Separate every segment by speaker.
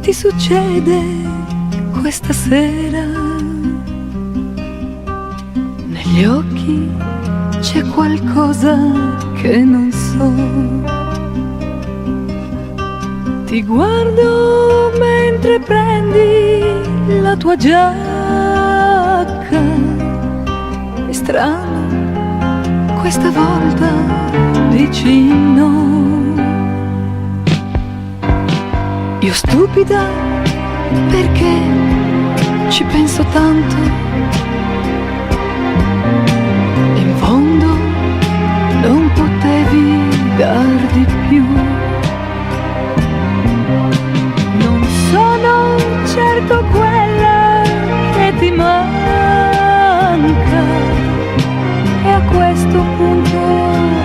Speaker 1: ti succede questa sera? Negli occhi c'è qualcosa che non so. Ti guardo mentre prendi la tua giacca. È strano, questa volta dici no. Io stupida perché ci penso tanto. In fondo non potevi dar di più. Non sono certo quella che ti manca, e a questo punto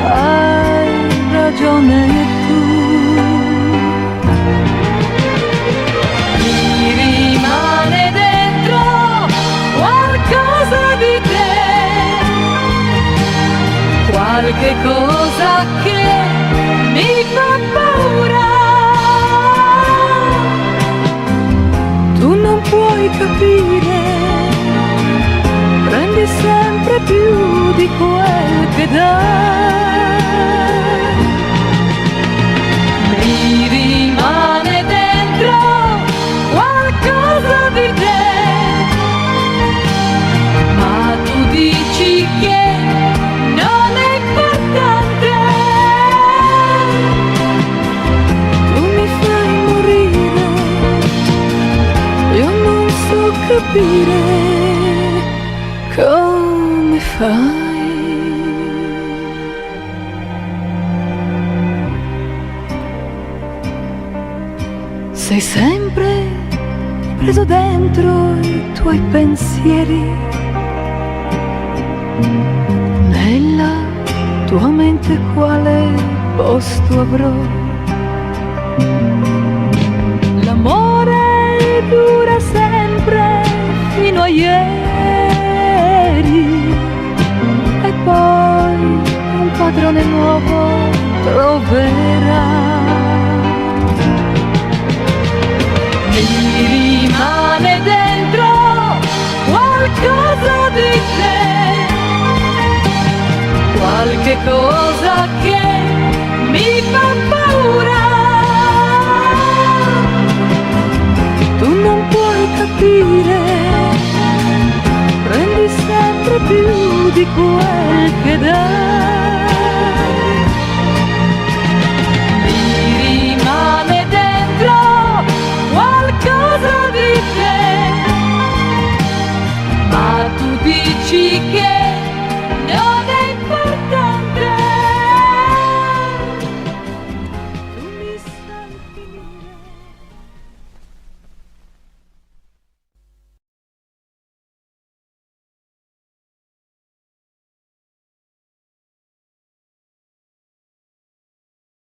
Speaker 1: hai ragione tu. Mi rimane dentro qualcosa di te, qualche cosa che mi fa paura. Tu non puoi capire, prendi sempre più di quel che dai. Mi rimane dentro qualcosa di te, ma tu dici che non è importante. Tu mi fai morire, io non so capire come fai. Sei sempre preso dentro i tuoi pensieri, nella tua mente quale posto avrò? L'amore dura sempre fino a ieri, e poi un padrone nuovo troverà. Mi rimane dentro qualcosa di te, qualche cosa che mi fa paura. Tu non puoi capire, prendi sempre più di quel che dai.